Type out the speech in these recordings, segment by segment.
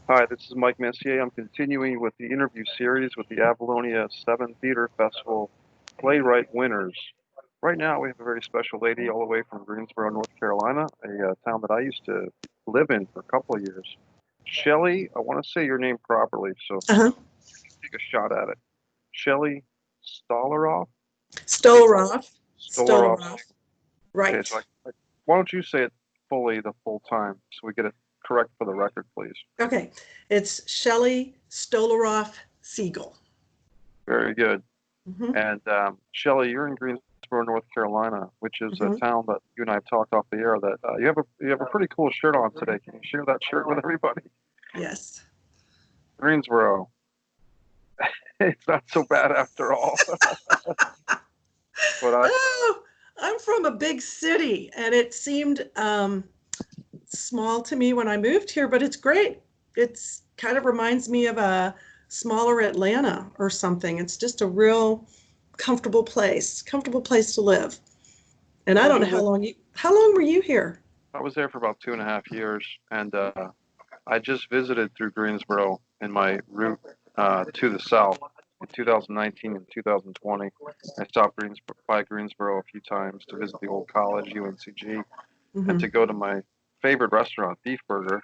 Hi, this is Mike Messier. I'm continuing with the interview series with the Avalonia 7 Theater Festival playwright winners. Right now, we have a very special lady all the way from Greensboro, North Carolina, a town that I used to live in for a couple of years. Shelley, I want to say your name properly, so Uh-huh. take a shot at it. Shelley Stolaroff? Stolaroff. Stolaroff. Stolaroff. Okay, Right. why don't you say it fully the full time so we get it correct for the record, please? Okay. It's Shelley Stolaroff Segal. Very good. Mm-hmm. And Shelley, you're in Greensboro, North Carolina, which is a Mm-hmm. town that you and I have talked off the air. That you have a pretty cool shirt on today. Can you share that shirt with everybody? Yes. Greensboro, it's not so bad after all. But Oh, I'm from a big city, and it seemed small to me when I moved here, but it's great. It's kind of reminds me of a smaller Atlanta or something. It's just a real comfortable place to live. And I where'd don't know you live? how long were you here? I was there for about 2.5 years, and I just visited through Greensboro in my route to the south in 2019 and 2020. I stopped by Greensboro a few times to visit the old college, UNCG, and Mm-hmm. to go to my favorite restaurant, Beef Burger,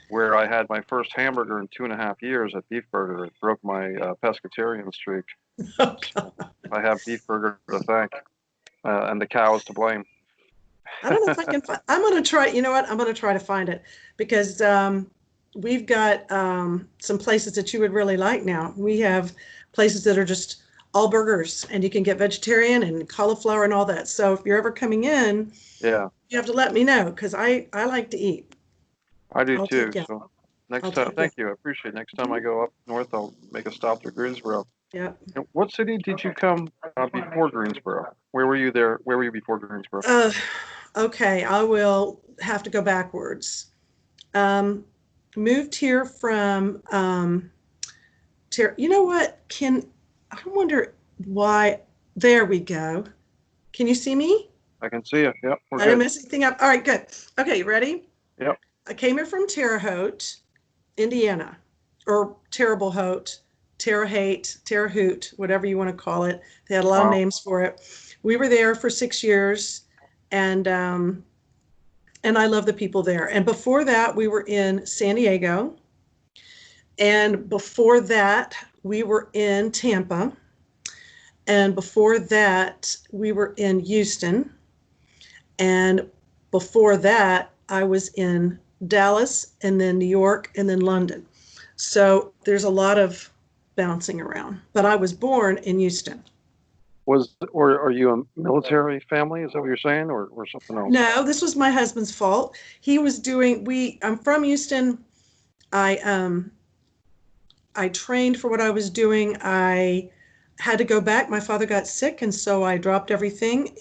where I had my first hamburger in 2.5 years at Beef Burger. It broke my pescatarian streak. Oh, So I have Beef Burger to thank, and the cows to blame. I don't know if I can find. I'm going to try. You know what? I'm going to try to find it because we've got some places that you would really like now. We have places that are just all burgers, and you can get vegetarian and cauliflower and all that. So if you're ever coming in, Yeah, you have to let me know because I like to eat. I do I'll too. take you. So I'll next time, take you. thank you. I appreciate it. Next time I Mhm. go up north, I'll make a stop to Greensboro. Yeah. And what city did you come before Greensboro? Where were you there? Where were you before Greensboro? Uh, okay. I will have to go backwards. Um, moved here from you know what? I wonder why? There we go. Can you see me? I can see it. Yep, we're I didn't good. mess anything up. All right, good. Okay, you ready? Yep. I came here from Terre Haute, Indiana, or Terrible Haute, Terre Haute, Terre Haute, whatever you want to call it. They had a lot of Wow. names for it. We were there for 6 years, and and I love the people there. And before that, we were in San Diego, and before that, we were in Tampa, and before that, we were in Houston, and before that, I was in Dallas and then New York and then London. So there's a lot of bouncing around. But I was born in Houston. Or are you a military family? Is that what you're saying, or something else? No, this was my husband's fault. He was doing I'm from Houston. I I trained for what I was doing. I had to go back. My father got sick, and so I dropped everything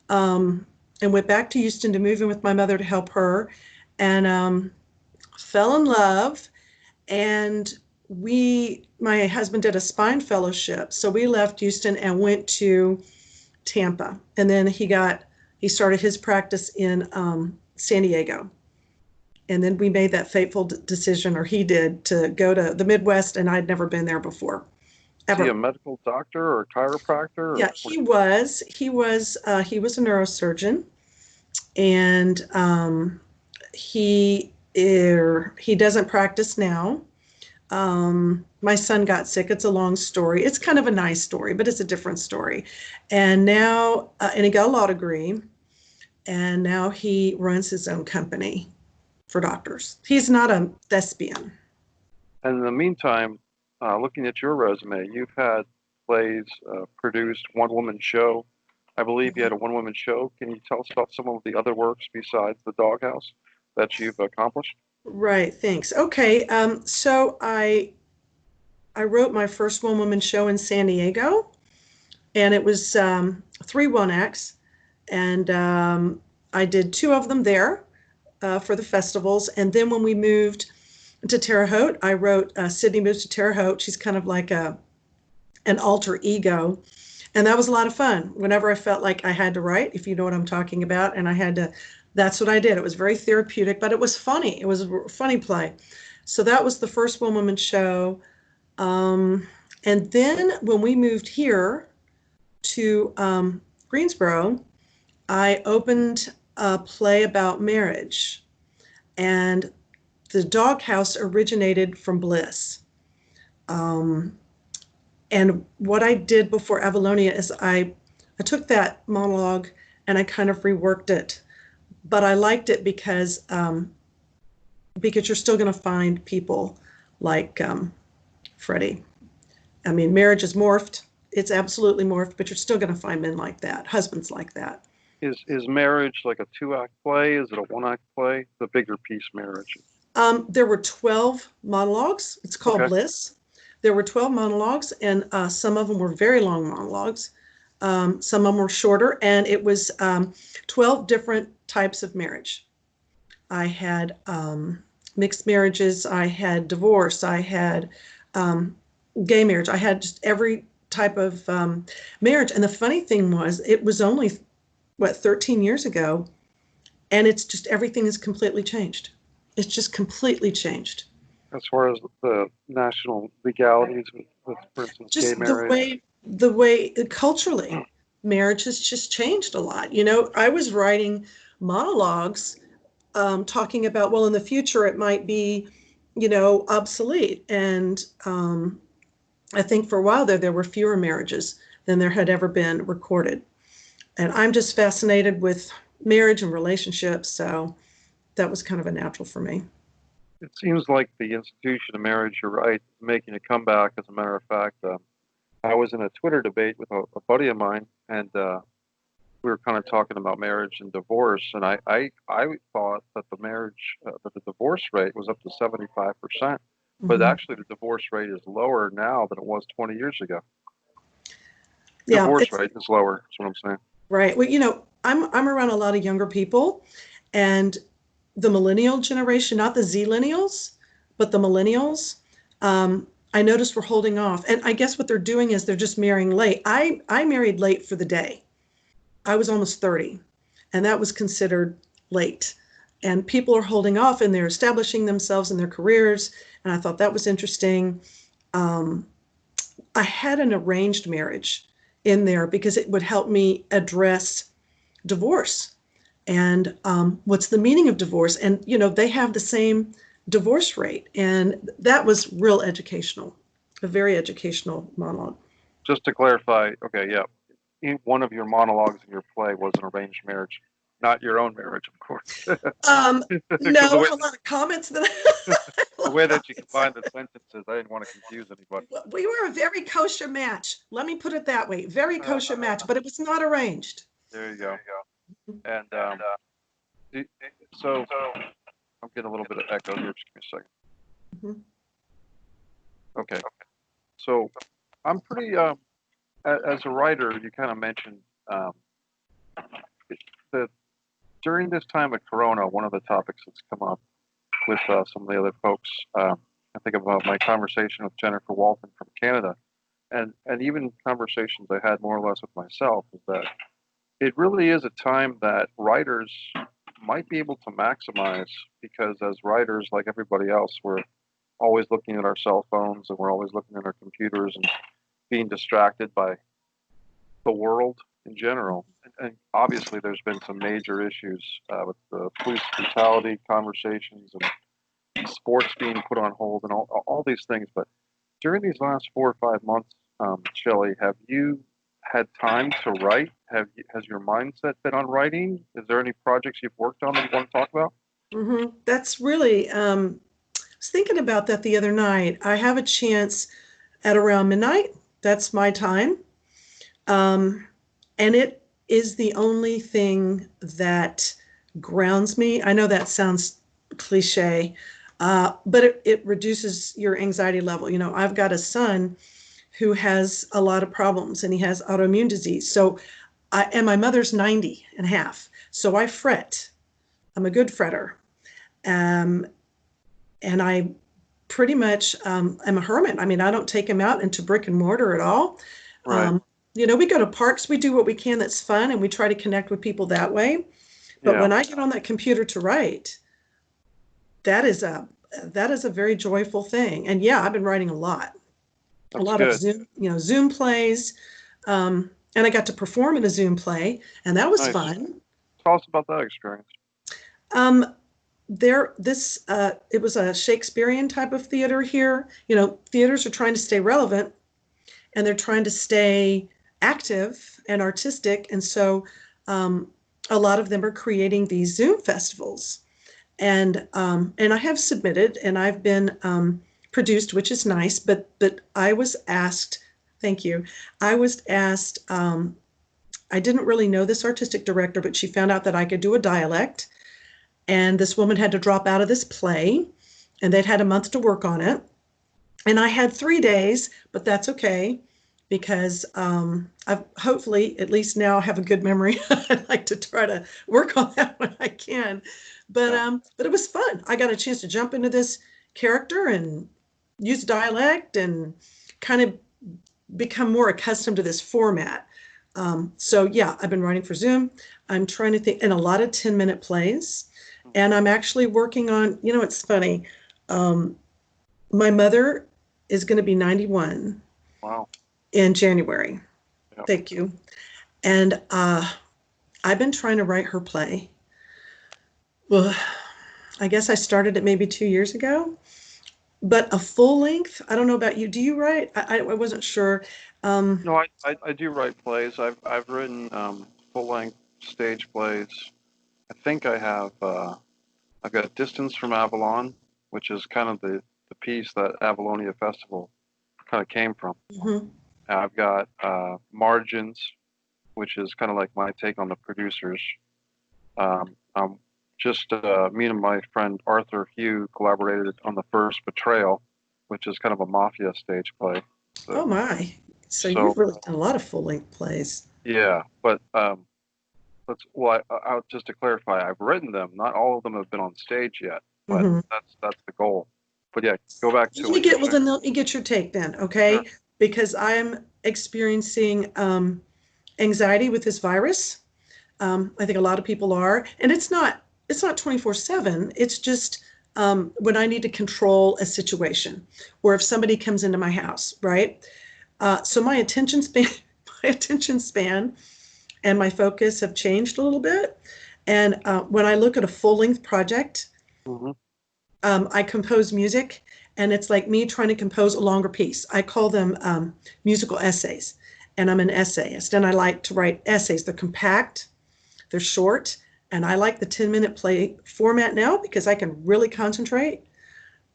um, and went back to Houston to move in with my mother to help her, and fell in love. And my husband did a spine fellowship, so we left Houston and went to Tampa, and then he started his practice in San Diego. And then we made that fateful decision, or he did, to go to the Midwest, and I'd never been there before, Is he a ever. medical doctor or a chiropractor Yeah, or what? he was a neurosurgeon, and he doesn't practice now. My son got sick. It's a long story. It's kind of a nice story, but it's a different story. And now, and he got a law degree, and now he runs his own company for doctors. He's not a thespian. And in the meantime, looking at your resume, you've had plays produced, one woman show. I believe you had a one woman show. Can you tell us about some of the other works besides the Doghouse that you've accomplished? Right. Thanks. Okay. So I wrote my first one woman show in San Diego, and it was three one acts, and I did two of them there for the festivals, and then when we moved to Terre Haute, I wrote Sydney Moves to Terre Haute. She's kind of like an alter ego, and that was a lot of fun. Whenever I felt like I had to write, if you know what I'm talking about, and I had to, that's what I did. It was very therapeutic, but it was funny. It was a funny play. So that was the first one-woman show. And then when we moved here to Greensboro, I opened a play about marriage. And the Doghouse originated from Bliss. And what I did before Avalonia is I took that monologue and I kind of reworked it. But I liked it because you're still going to find people like Freddie. I mean, marriage is morphed. It's absolutely morphed, but you're still going to find men like that, husbands like that. Is marriage like a 2-act play? Is it a 1-act play? The bigger piece, marriage. There were 12 monologues. It's called Bliss. There were 12 monologues, and some of them were very long monologues. Some of them were shorter, and it was 12 different types of marriage. I had mixed marriages. I had divorce. I had gay marriage. I had just every type of marriage. And the funny thing was, it was only, 13 years ago, and it's just everything has completely changed. It's just completely changed. As far as the national legalities with for instance, just gay marriage? The way culturally, marriage has just changed a lot. You know, I was writing monologues talking about, well, in the future it might be, obsolete. And I think for a while there were fewer marriages than there had ever been recorded. And I'm just fascinated with marriage and relationships, so that was kind of a natural for me. It seems like the institution of marriage, you're right, making a comeback. As a matter of fact, I was in a Twitter debate with a buddy of mine, and we were kind of talking about marriage and divorce. And I thought that that the divorce rate was up to 75%, but actually the divorce rate is lower now than it was 20 years ago. Yeah, divorce rate is lower. That's what I'm saying. Right. Well, I'm around a lot of younger people, and the millennial generation, not the Zillennials, but the millennials, I noticed we're holding off. And I guess what they're doing is they're just marrying late. I married late for the day. I was almost 30, and that was considered late. And people are holding off, and they're establishing themselves in their careers. And I thought that was interesting. I had an arranged marriage in there because it would help me address divorce and what's the meaning of divorce. And, they have the same divorce rate. And that was real educational, a very educational monologue. Just to clarify, okay, yeah. One of your monologues in your play was an arranged marriage, not your own marriage, of course. No, a lot of comments that the way that you combined the sentences, I didn't want to confuse anybody. We were a very kosher match. Let me put it that way. Very kosher match, but it was not arranged. There you go. And so I'm getting a little bit of echo here. Just give me a second. Mm-hmm. Okay. So I'm pretty, as a writer, you kind of mentioned that during this time of Corona, one of the topics that's come up with some of the other folks, I think about my conversation with Jennifer Walton from Canada, and even conversations I had more or less with myself, is that it really is a time that writers might be able to maximize, because as writers, like everybody else, we're always looking at our cell phones and we're always looking at our computers and being distracted by the world in general. And obviously there's been some major issues with the police brutality conversations and sports being put on hold and all these things. But during these last 4 or 5 months, Shelley, have you had time to write? Has your mindset been on writing? Is there any projects you've worked on that you want to talk about? Mm-hmm. That's really, I was thinking about that the other night. I have a chance at around midnight. That's my time. And it is the only thing that grounds me. I know that sounds cliche, but it reduces your anxiety level. I've got a son who has a lot of problems, and he has autoimmune disease. So, and my mother's 90 and a half. So I fret. I'm a good fretter. And I pretty much am a hermit. I mean, I don't take him out into brick and mortar at all. Right. We go to parks, we do what we can that's fun, and we try to connect with people that way. But when I get on that computer to write, that is a that is a very joyful thing. And yeah, I've been writing a lot. That's A lot of good. Zoom plays. And I got to perform in a Zoom play, and that was Nice. fun. Tell us about that experience. Um, it was a Shakespearean type of theater here. Theaters are trying to stay relevant, and they're trying to stay active and artistic. And so a lot of them are creating these Zoom festivals. And I have submitted, and I've been produced, which is nice. But I was asked, thank you. I was asked. I didn't really know this artistic director, but she found out that I could do a dialect, and this woman had to drop out of this play, and they'd had a month to work on it, and I had 3 days, but that's okay because I've hopefully at least now have a good memory. I'd like to try to work on that when I can. But it was fun. I got a chance to jump into this character and use dialect and kind of become more accustomed to this format. So yeah, I've been writing for Zoom. I'm trying to think, and a lot of 10-minute plays. And I'm actually working on, it's funny. My mother is going to be 91 Wow. in January. Yep. Thank you. And I've been trying to write her play. Well, I guess I started it maybe 2 years ago, but a full length. I don't know about you. Do you write? I wasn't sure. No, I do write plays. I've written full-length stage plays. I think I've got Distance from Avalon, which is kind of the piece that Avalonia Festival kind of came from. Mhm. I've got Margins, which is kind of like my take on the producers. Just me and my friend Arthur Hugh collaborated on the first Betrayal, which is kind of a mafia stage play. Oh my. So So you've really done a lot of full-length plays. yeah, but just to clarify, I've written them. Not all of them have been on stage yet, but Mm-hmm. that's the goal. But yeah, go back to Let me what you're get, well, saying. then let me get your take then, Sure. okay? Because I'm experiencing anxiety with this virus. I think a lot of people are, and it's not 24/7. It's just when I need to control a situation, or if somebody comes into my house, right? So my attention span, my attention span, and my focus have changed a little bit. And when I look at a full-length project, Hmm. I compose music, and it's like me trying to compose a longer piece. I call them musical essays, and I'm an essayist, and I like to write essays. They're compact, they're short, and I like the 10-minute play format now because I can really concentrate.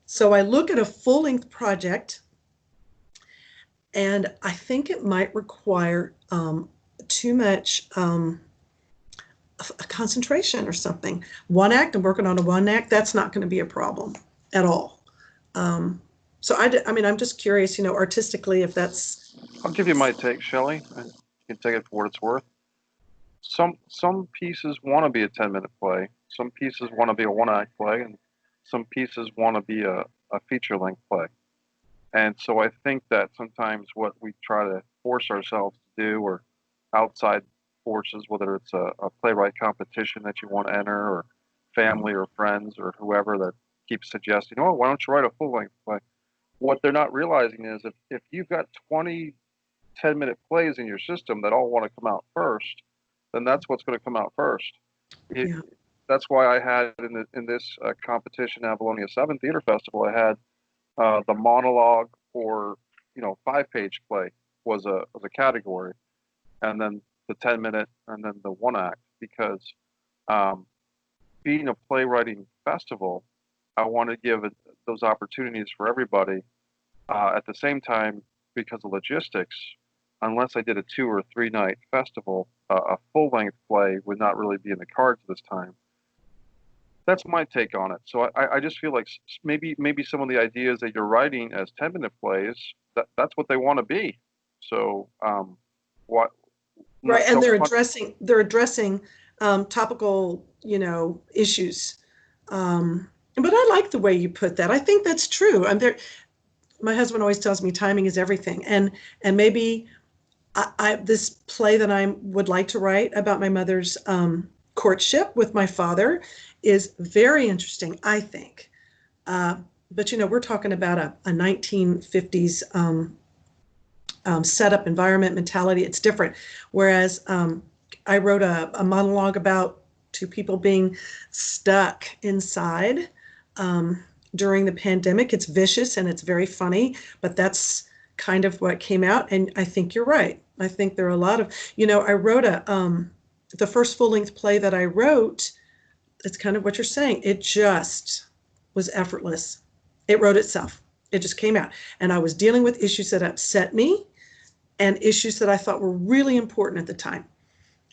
So I look at a full-length project, and I think it might require too much a concentration or something. One act, I'm working on a one act, that's not going to be a problem at all. So I mean, I'm just curious, artistically, if that's. I'll give you my take, Shelley, and you can take it for what it's worth. Some pieces want to be a 10-minute play. Some pieces want to be a one-act play, and some pieces want to be a feature-length play. And so I think that sometimes what we try to force ourselves to do, or outside forces, whether it's a playwright competition that you want to enter, or family or friends or whoever that keeps suggesting, oh, why don't you write a full-length play? What they're not realizing is if you've got 20 10-minute plays in your system that all want to come out first, then that's what's going to come out first. Yeah. That's why I had in this competition, Avalonia 7 Theater Festival, I had the monologue or 5-page play was a category, and then the 10-minute, and then the one act, because being a playwriting festival, I want to give those opportunities for everybody. At the same time, because of logistics, unless I did a 2 or 3 night festival, a full length play would not really be in the cards this time. That's my take on it. So I just feel like maybe some of the ideas that you're writing as 10-minute plays, that's what they want to be. So what? Right, and they're addressing topical, issues. But I like the way you put that. I think that's true. My husband always tells me timing is everything, and maybe this play that I would like to write about my mother's courtship with my father is very interesting, I think. But we're talking about a 1950s setup, environment, mentality. It's different. Whereas I wrote a monologue about two people being stuck inside during the pandemic. It's vicious and it's very funny, but that's kind of what came out. And I think you're right. I think there are a lot of, I wrote the first full-length play that I wrote. It's kind of what you're saying. It just was effortless. It wrote itself. It just came out. And I was dealing with issues that upset me and issues that I thought were really important at the time.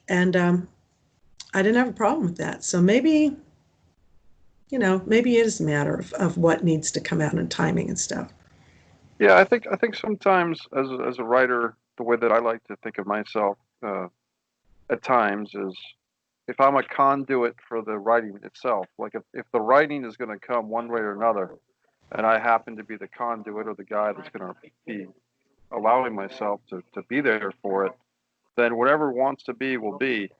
And I didn't have a problem with that. So maybe it is a matter of what needs to come out and timing and stuff. Yeah, I think sometimes as a writer, the way that I like to think of myself at times is if I'm a conduit for the writing itself. Like if the writing is going to come one way or another, and I happen to be the conduit or the guy that's going to be allowing myself to be there for it, then whatever wants to be will be.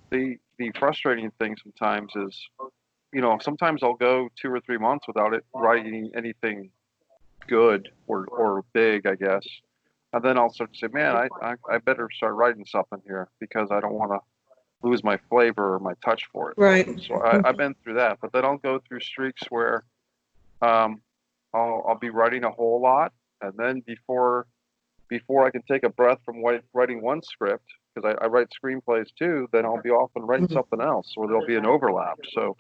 The frustrating thing sometimes is, sometimes I'll go 2 or 3 months without it writing anything good or big, I guess. And then I'll start to say, man, I better start writing something here because I don't want to lose my flavor or my touch for it. Right. So I've been through that, but then I'll go through streaks where I'll be writing a whole lot, and then before I can take a breath from writing one script, because I write screenplays too, then I'll be off and writing something else, or there'll be an overlap. So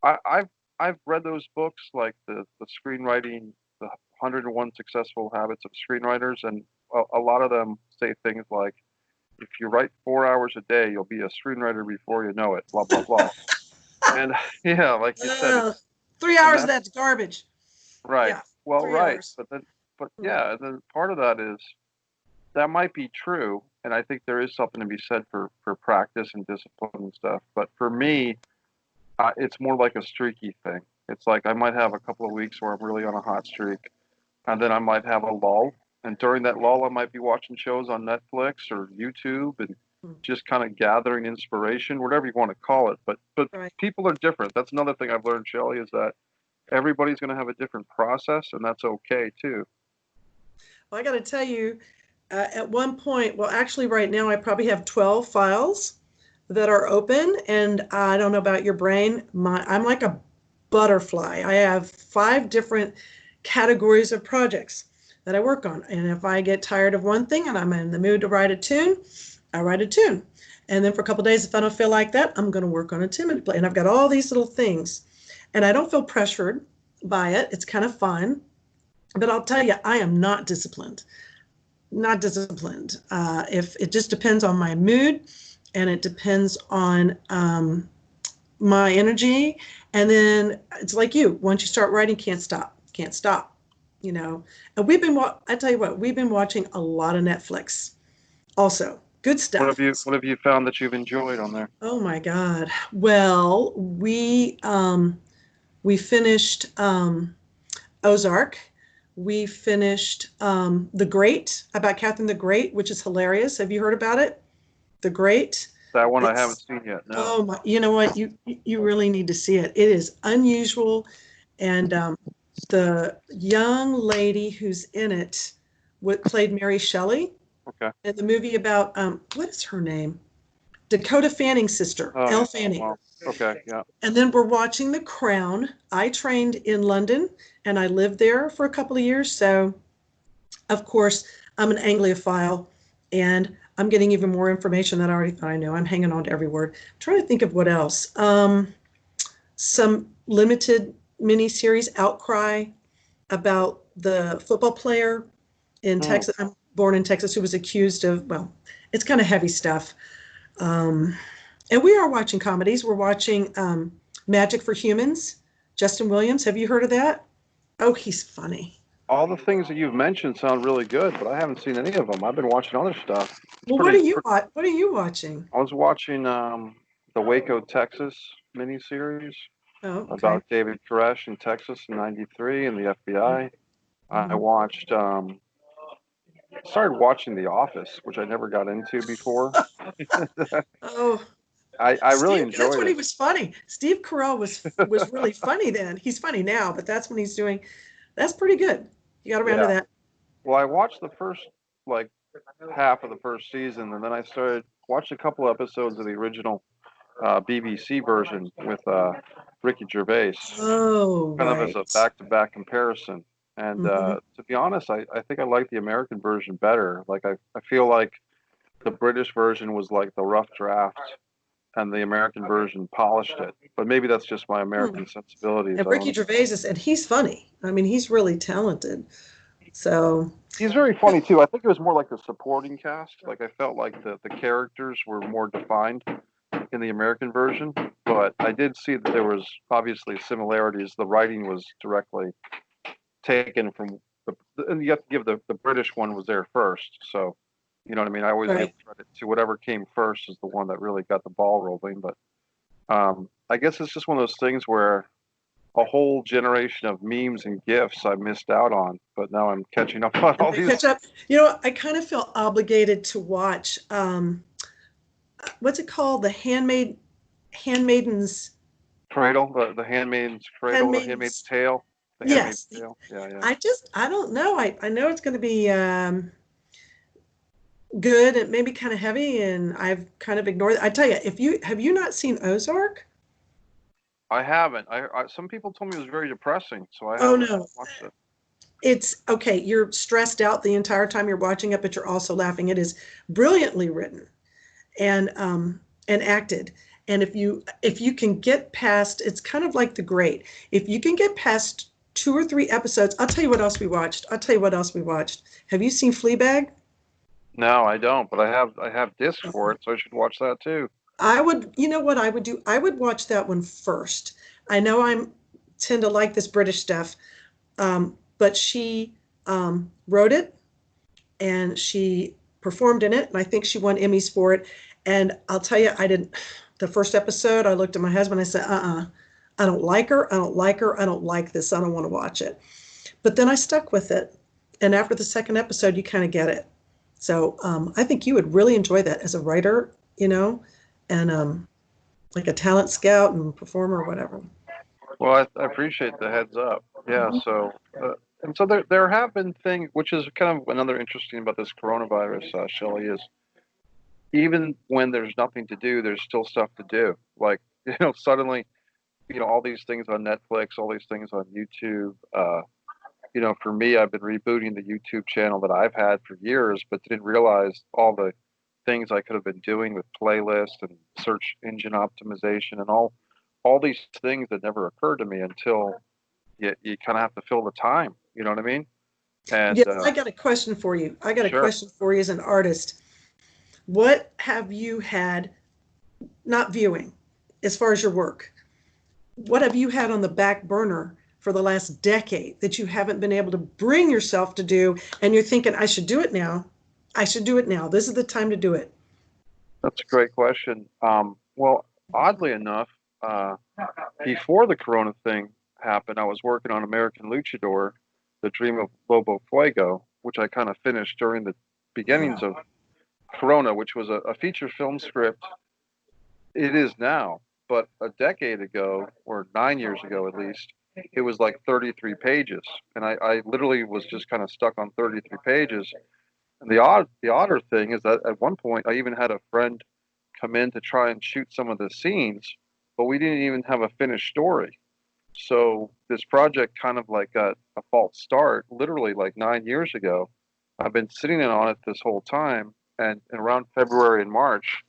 I've read those books like the screenwriting, the 101 Successful Habits of Screenwriters, and a lot of them say things like, if you write 4 hours a day, you'll be a screenwriter before you know it, blah, blah, blah. And yeah, like you said, 3 hours, that's garbage. Right. Yeah, well, right. Hours. But yeah, and then part of that is that might be true. And I think there is something to be said for practice and discipline and stuff. But for me, it's more like a streaky thing. It's like I might have a couple of weeks where I'm really on a hot streak, and then I might have a lull. And during that lull, I might be watching shows on Netflix or YouTube and just kind of gathering inspiration, whatever you want to call it. But Right. People are different. That's another thing I've learned, Shelley, is that everybody's going to have a different process, and that's okay too. Well, I got to tell you, at one point, well, actually, right now, I probably have 12 files that are open, and I don't know about your brain. I'm like a butterfly. I have 5 different categories of projects that I work on, and if I get tired of one thing and I'm in the mood to write a tune, I write a tune. And then for a couple of days, if I don't feel like that, I'm going to work on a timid play. And I've got all these little things, and I don't feel pressured by it. It's kind of fun. But I'll tell you, I am not disciplined. Not disciplined. If it just depends on my mood, and it depends on my energy. And then it's like you. Once you start writing, can't stop. Can't stop. And I tell you what, we've been watching a lot of Netflix. Also, good stuff. What have you found that you've enjoyed on there? Oh my God. Well, we finished Ozark. We finished The Great, about Catherine the Great, which is hilarious. Have you heard about it? The Great. That one I haven't seen yet. No. Oh my! You know what? You really need to see it. It is unusual, and the young lady who's in it played Mary Shelley. Okay. In the movie about what is her name? Dakota Fanning's sister, Elle Fanning. Wow. Okay, yeah. And then we're watching The Crown. I trained in London and I lived there for a couple of years. So, of course, I'm an Anglophile and I'm getting even more information than I already thought I knew. I'm hanging on to every word. I'm trying to think of what else. Some limited miniseries, Outcry, about the football player in Texas. I'm born in Texas, who was accused of, well, it's kind of heavy stuff. And we are watching comedies. We're watching Magic for Humans. Justin Williams. Have you heard of that? Oh, he's funny. All the things that you've mentioned sound really good, but I haven't seen any of them. I've been watching other stuff. Well, what are you watching? I was watching the Waco, Texas miniseries about David Koresh in Texas in '93 and the FBI. I watched, started watching The Office, which I never got into before. Oh, I really That's enjoyed when he it. was funny. Steve Carell was really funny then. He's funny now, but that's when he's doing. That's pretty good. You got around to Yeah. that. Well, I watched the first like half of the first season, and then I started watched a couple episodes of the original BBC version with Ricky Gervais, Oh, kind of as a right. back-to-back comparison. And Hmm. to be honest, I think I like the American version better. Like I feel like the British version was like the rough draft, and the American version polished it. But maybe that's just my Hmm. American sensibilities. And I don't Ricky know. Gervais and he's funny. I mean, he's really talented. So, He's very funny too. I think it was more like the supporting cast. Like I felt like the characters were more defined in the American version, but I did see that there was obviously similarities. The writing was directly taken from and you have to give the British one was there first. So, you know what I mean? I always give right. credit to whatever came first is the one that really got the ball rolling. But I guess it's just one of those things where a whole generation of memes and gifs I missed out on, but now I'm catching up on And all they these. catch up. You know, I kind of feel obligated to watch. What's it called? Handmaiden's Cradle, the Handmaid's Cradle, the Handmaid's Handmaiden's. Tale, the Handmaid's Yes. Tale. Yeah, yeah. I don't know. I know it's going to be good and maybe kind of heavy, and I've kind of ignored it. I tell you, if you have you not seen Ozark? I haven't. Some people told me it was very depressing, so I Oh haven't no, watched it. it's okay. You're stressed out the entire time you're watching it, but you're also laughing. It is brilliantly written and acted. And if you can get past, it's kind of like The Great. If you can get past two or three episodes, I'll tell you what else we watched. I'll tell you what else we watched. Have you seen Fleabag? No, I don't, but I have discs for it, so I should watch that too. I would, you know what I would do? I would watch that one first. I know I'm tend to like this British stuff, but she wrote it and she performed in it, and I think she won Emmys for it. And I'll tell you, I didn't. The first episode, I looked at my husband. I said, I don't like her. I don't like her. I don't like this. I don't want to watch it." But then I stuck with it, and after the second episode, you kind of get it. So I think you would really enjoy that as a writer, and like a talent scout and performer or whatever. Well, I appreciate the heads up. Yeah, Mhm. so and so there have been things, which is kind of another interesting about this coronavirus, Shelley, is even when there's nothing to do, there's still stuff to do. Like suddenly, all these things on Netflix, all these things on YouTube. For me, I've been rebooting the YouTube channel that I've had for years, but didn't realize all the things I could have been doing with playlist and search engine optimization and all these things that never occurred to me until you kind of have to fill the time. You know what I mean? And Yeah, I got a question for you. I got a sure. question for you as an artist. What have you had, not viewing, as far as your work, what have you had on the back burner for the last decade that you haven't been able to bring yourself to do? And you're thinking, I should do it now. I should do it now. This is the time to do it. That's a great question. Well, oddly enough, uh, before the Corona thing happened, I was working on American Luchador, The Dream of Lobo Fuego, which I kind of finished during the beginnings of Corona, which was a feature film script. It is now, but a decade ago, or 9 years ago at least, it was like 33 pages. And I literally was just kind of stuck on 33 pages. And the odder thing is that at one point I even had a friend come in to try and shoot some of the scenes, but we didn't even have a finished story. So this project kind of like got a false start, literally like 9 years ago. I've been sitting in on it this whole time, and around February and March,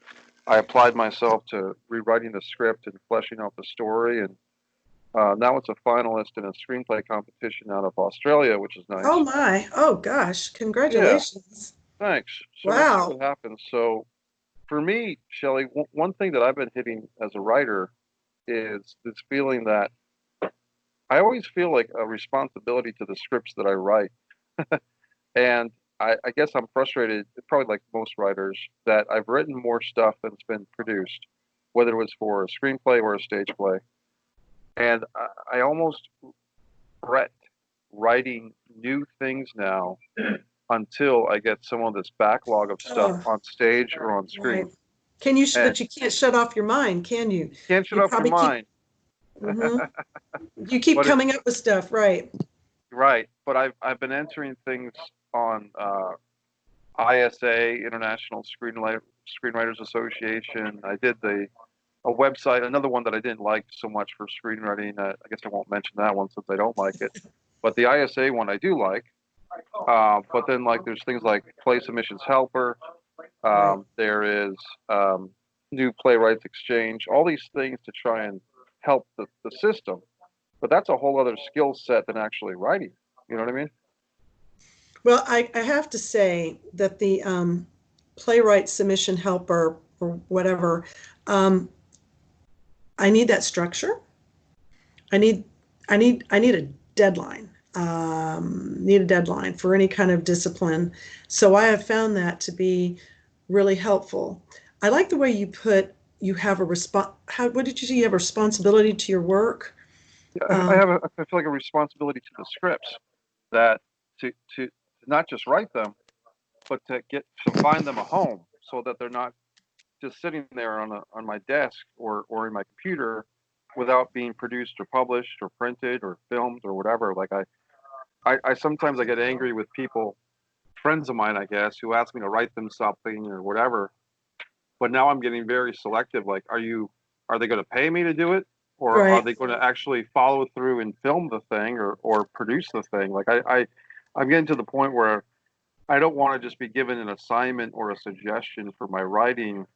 I applied myself to rewriting the script and fleshing out the story, and now it's a finalist in a screenplay competition out of Australia, which is nice. Oh my. Oh gosh. Yeah, Congratulations. thanks. So we'll see Wow. what happens. So for me, Shelley, one thing that I've been hitting as a writer is this feeling that I always feel like a responsibility to the scripts that I write. And I guess I'm frustrated, probably like most writers, that I've written more stuff than's been produced, whether it was for a screenplay or a stage play. And I almost fret writing new things now until I get some of this backlog of stuff Oh, on stage or on right. screen. Can you? And But you can't shut off your mind, can you? can't shut You off your probably keep. mind. hmm You keep But it, coming up with stuff, right? right. But I've been entering things on ISA, International Screenwriters Association. I did a website, another one that I didn't like so much for screenwriting. I guess I won't mention that one since I don't like it. But the ISA one I do like. But then like there's things like Play Submissions Helper. Right. There is New Playwrights Exchange. All these things to try and help the system. But that's a whole other skill set than actually writing. You know what I mean? Well, I have to say that the playwright submission helper or whatever, um, I need that structure. I need I need a deadline. Need a deadline for any kind of discipline. So I have found that to be really helpful. I like the way you put you have a what did you say? You have a responsibility to your work. I Um, have I feel like a responsibility to the scripts that to not just write them, but to find them a home so that they're not just sitting there on my desk or in my computer without being produced or published or printed or filmed or whatever. Like I sometimes I get angry with people, friends of mine, I guess, who ask me to write them something or whatever. But now I'm getting very selective. Like, are they going to pay me to do it? Or are right. they going to actually follow through and film the thing or produce the thing? Like I'm getting to the point where I don't want to just be given an assignment or a suggestion for my writing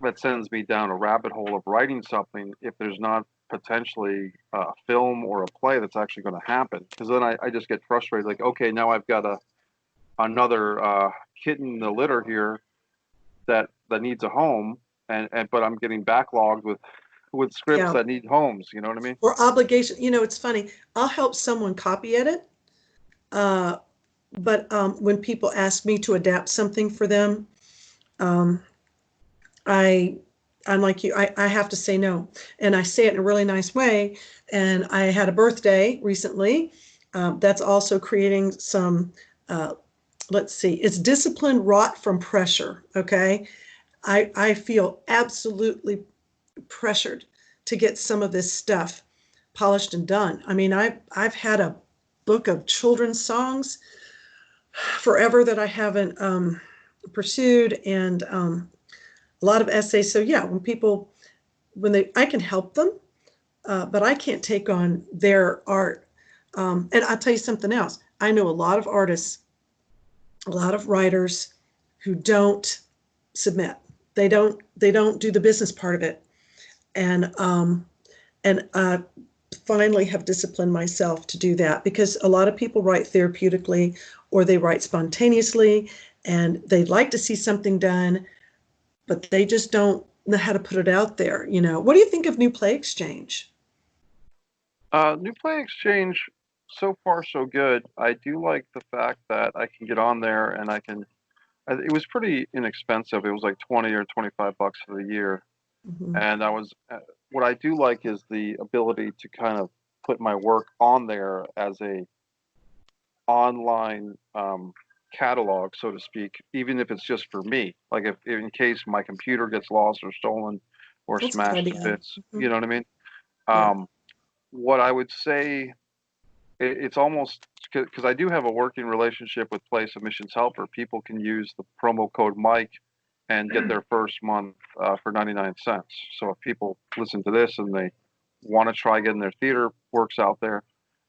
that sends me down a rabbit hole of writing something if there's not potentially a film or a play that's actually going to happen. Because then I just get frustrated. Like, okay, now I've got another kitten in the litter here that needs a home, and but I'm getting backlogged with scripts Yeah. that need homes. You know what I mean? Or obligation. It's funny. I'll help someone copy edit, uh, but when people ask me to adapt something for them, um, I I'm like you. I have to say no, and I say it in a really nice way. And I had a birthday recently. That's also creating some. Uh, let's see. It's discipline wrought from pressure. Okay, I feel absolutely pressured to get some of this stuff polished and done. I mean, I've had a book of children's songs forever that I haven't pursued, and a lot of essays. So yeah, I can help them, but I can't take on their art. And I'll tell you something else. I know a lot of artists, a lot of writers who don't submit. They don't do the business part of it. And finally have disciplined myself to do that because a lot of people write therapeutically or they write spontaneously and they'd like to see something done, but they just don't know how to put it out there. What do you think of New Play Exchange? New Play Exchange, so far so good. I do like the fact that I can get on there and I can. It was pretty inexpensive. It was like 20 or 25 bucks for the year, Mhm. and I was. What I do like is the ability to kind of put my work on there as a online catalog, so to speak, even if it's just for me. Like if in case my computer gets lost or stolen or That's a good smashed to idea. bits, Mhm. you know what I mean? Yeah. Um, what I would say, it's almost because I do have a working relationship with Play Submissions Helper. People can use the promo code Mike and get their first month for 99 cents. So if people listen to this and they want to try getting their theater works out there,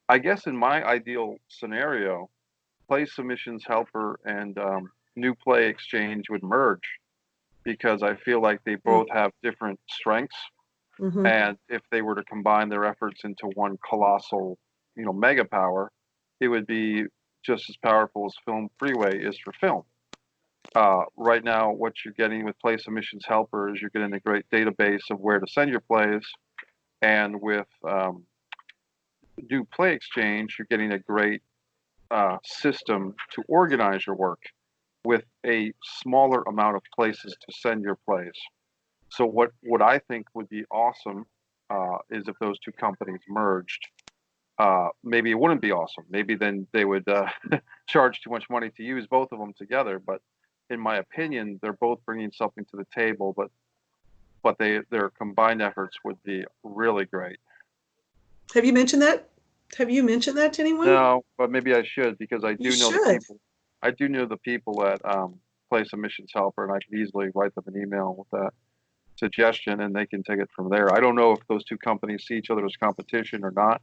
I guess in my ideal scenario, Play Submissions Helper and New Play Exchange would merge because I feel like they both have different strengths. Mm-hmm. And if they were to combine their efforts into one colossal, mega power, it would be just as powerful as Film Freeway is for film. Right now, what you're getting with Play Submissions Helper is you're getting a great database of where to send your plays, and with New Play Exchange, you're getting a great system to organize your work with a smaller amount of places to send your plays. So what I think would be awesome is if those two companies merged. Maybe it wouldn't be awesome. Maybe then they would charge too much money to use both of them together. But in my opinion, they're both bringing something to the table. But but their combined efforts would be really great. Have you mentioned that? Have you mentioned that to anyone? No, but maybe I should, because I You do know the should. people. I do know the people at Place Submissions Helper, and I could easily write them an email with that suggestion, and they can take it from there. I don't know if those two companies see each other as competition or not,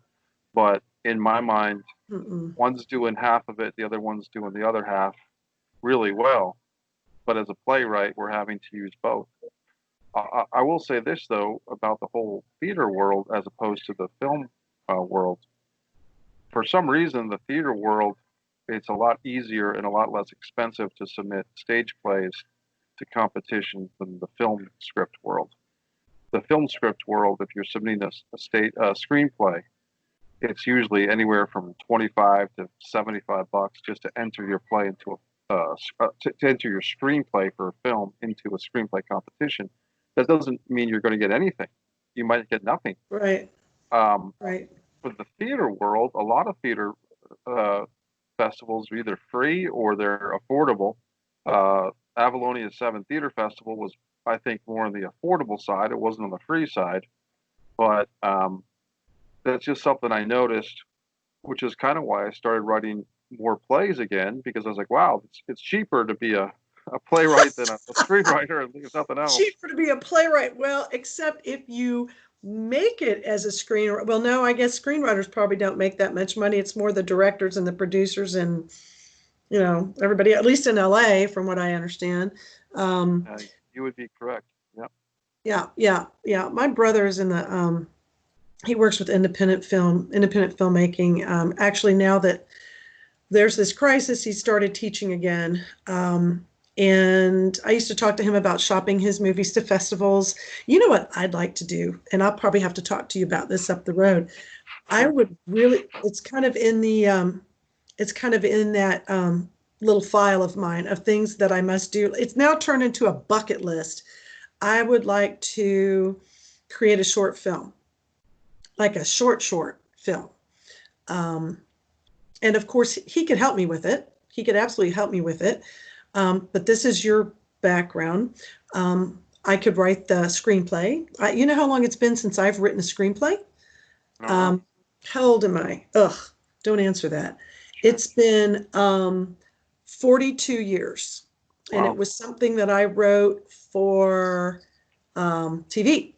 but in my mind, Mm-mm. one's doing half of it, the other one's doing the other half really well. But as a playwright, we're having to use both. I will say this, though, about the whole theater world as opposed to the film world. For some reason, the theater world, it's a lot easier and a lot less expensive to submit stage plays to competition than the film script world. The film script world, if you're submitting a screenplay, it's usually anywhere from 25 to 75 bucks just to enter your play into to enter your screenplay for a film into a screenplay competition. That doesn't mean you're going to get anything. You might get nothing. Right. Um, Right. for the theater world, a lot of theater festivals are either free or they're affordable. Avalonia 7 Theater Festival was, I think, more on the affordable side. It wasn't on the free side, but that's just something I noticed, which is kind of why I started writing more plays again, because I was like, wow, it's cheaper to be a playwright than a screenwriter, if nothing else. Cheaper to be a playwright. Well, except if you make it as a screenwriter. Well, no, I guess screenwriters probably don't make that much money. It's more the directors and the producers and, everybody, at least in LA, from what I understand. Um, You would be correct. Yeah. yeah, yeah, yeah. My brother is in the, he works with independent filmmaking. Actually, now that there's this crisis, he started teaching again. And I used to talk to him about shopping his movies to festivals. You know what I'd like to do, and I'll probably have to talk to you about this up the road. I would really, it's kind of in that little file of mine of things that I must do. It's now turned into a bucket list. I would like to create a short film, like a short film. Um, and of course, he could help me with it. He could absolutely help me with it. But this is your background. I could write the screenplay. You know how long it's been since I've written a screenplay? How old am I? Ugh, don't answer that. Sure. It's been 42 years. And Wow. it was something that I wrote for TV.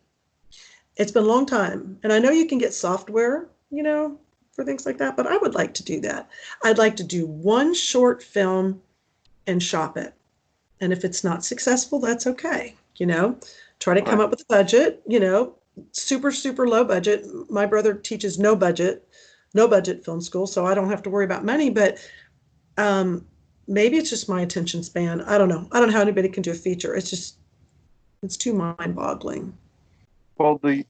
It's been a long time. And I know you can get software, for things like that, but I would like to do that. I'd like to do one short film and shop it. And if it's not successful, that's okay. Try to come Right. up with a budget, super, super low budget. My brother teaches no budget film school, so I don't have to worry about money, but maybe it's just my attention span. I don't know. I don't know how anybody can do a feature. It's too mind boggling. Well, the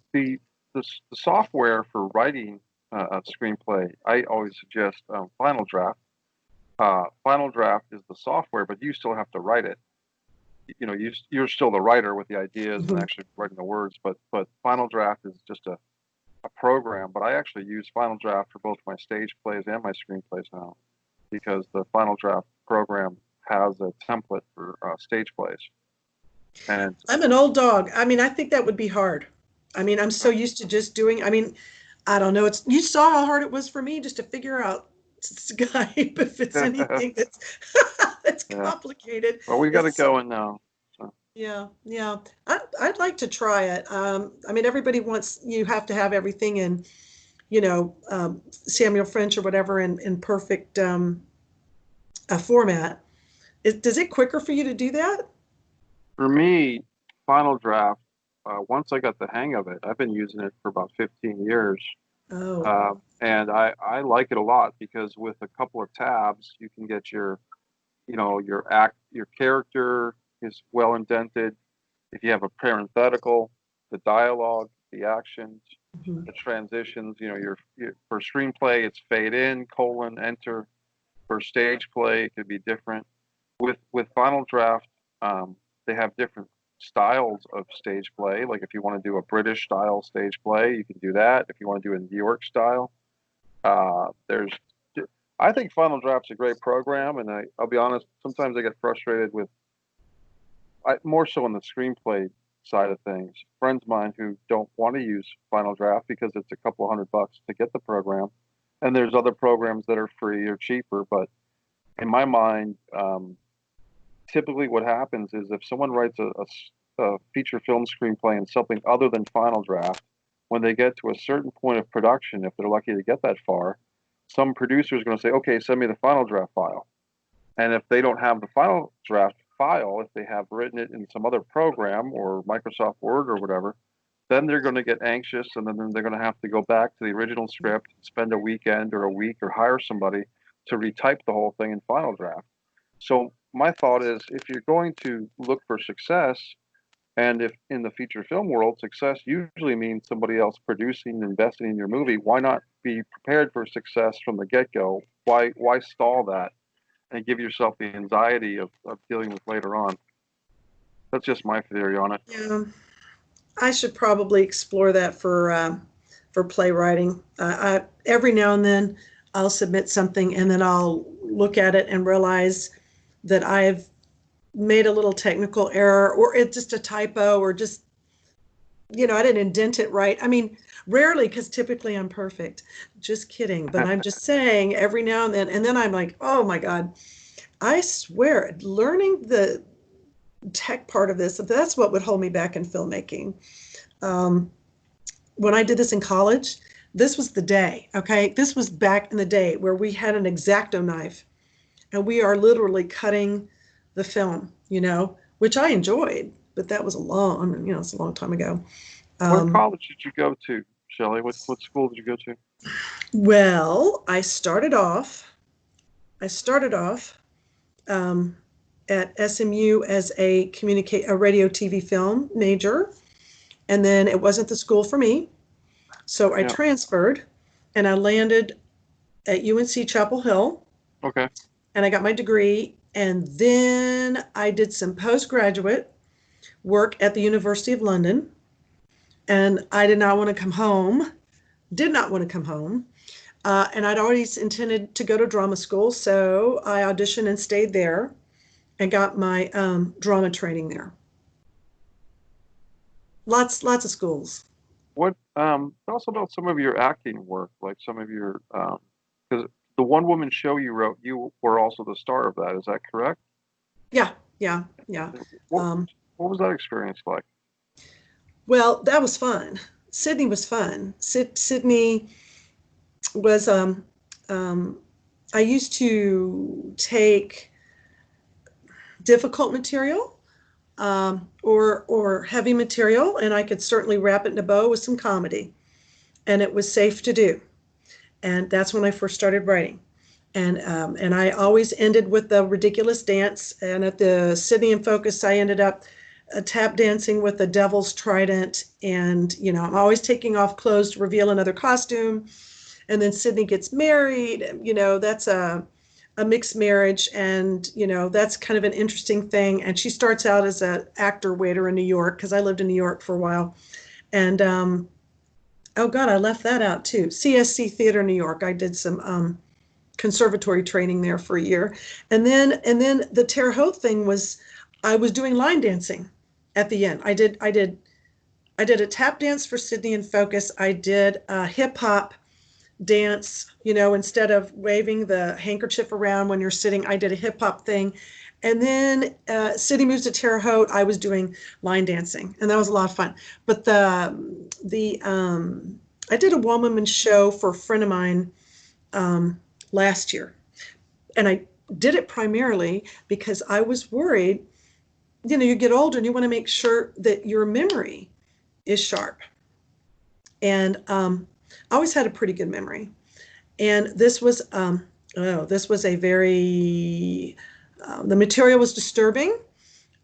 software for writing a screenplay, I always suggest Final Draft. Final Draft is the software, but you still have to write it. You're still the writer with the ideas and actually writing the words, but Final Draft is just a program. But I actually use Final Draft for both my stage plays and my screenplays now, because the Final Draft program has a template for stage plays. And I'm an old dog. I mean, I think that would be hard. I mean, I'm so used to just doing, I don't know. You saw how hard it was for me just to figure out Skype if it's anything that's that's yeah, complicated. well, we got it going now. So. Yeah, yeah. I'd like to try it. Everybody wants you have to have everything in, Samuel French or whatever in perfect format. Does it quicker for you to do that? For me, Final Draft, once I got the hang of it, I've been using it for about 15 years. Oh, And I like it a lot, because with a couple of tabs, you can get your character is well indented. If you have a parenthetical, the dialogue, the actions, mhm. the transitions, for screenplay, it's fade in, colon, enter. For stage play, it could be different. With Final Draft, they have different styles of stage play. Like if you want to do a British style stage play, you can do that. If you want to do a New York style, I think Final Draft's a great program, and I'll be honest, sometimes I get frustrated with, more so on the screenplay side of things. Friends of mine who don't want to use Final Draft because it's a couple $100 to get the program, and there's other programs that are free or cheaper. But in my mind, typically what happens is if someone writes a feature film screenplay in something other than Final Draft, when they get to a certain point of production, if they're lucky to get that far, some producer is going to say, okay, send me the Final Draft file. And if they don't have the Final Draft file, if they have written it in some other program or Microsoft Word or whatever, then they're going to get anxious, and then they're going to have to go back to the original script, spend a weekend or a week, or hire somebody to retype the whole thing in Final Draft. So my thought is, if you're going to look for success, and if in the feature film world, success usually means somebody else producing and investing in your movie, why not be prepared for success from the get-go? Why stall that and give yourself the anxiety of dealing with later on? That's just my theory on it. Yeah, I should probably explore that for playwriting. Every now and then I'll submit something and then I'll look at it and realize that I've made a little technical error, or it's just a typo, or just, I didn't indent it right. I mean, rarely, because typically I'm perfect. Just kidding. But I'm just saying every now and then I'm like, oh my God, I swear, learning the tech part of this, that's what would hold me back in filmmaking. When I did this in college, this was the day, okay? This was back in the day where we had an X-Acto knife and we are literally cutting the film, which I enjoyed, but that was it's a long time ago. What college did you go to, Shelley? What school did you go to? Well, I started off at SMU as a radio TV film major, and then it wasn't the school for me, so I transferred, and I landed at UNC Chapel Hill. Okay. And I got my degree, and then I did some postgraduate work at the University of London, and I did not want to come home, and I'd always intended to go to drama school, so I auditioned and stayed there and got my drama training there. Lots of schools. What tell us about some of your acting work, like some of your because the one woman show you wrote, you were also the star of that. Is that correct? Yeah. What was that experience like? Well, that was fun. Sydney was fun. Sydney was I used to take difficult material or heavy material, and I could certainly wrap it in a bow with some comedy, and it was safe to do. And that's when I first started writing. And I always ended with the ridiculous dance. And at the Sydney in Focus, I ended up tap dancing with the Devil's Trident. And, I'm always taking off clothes to reveal another costume. And then Sydney gets married. That's a mixed marriage. And, that's kind of an interesting thing. And she starts out as an actor waiter in New York, because I lived in New York for a while. And, oh God, I left that out too. CSC Theater, New York. I did some conservatory training there for a year. And then the Terre Haute thing was, I was doing line dancing at the end. I did a tap dance for Sydney in Focus. I did a hip hop dance, instead of waving the handkerchief around when you're sitting, I did a hip hop thing. And then Sydney moves to Terre Haute. I was doing line dancing, and that was a lot of fun. But I did a one-woman show for a friend of mine last year, and I did it primarily because I was worried. You get older and you want to make sure that your memory is sharp. And I always had a pretty good memory. And this was a very the material was disturbing,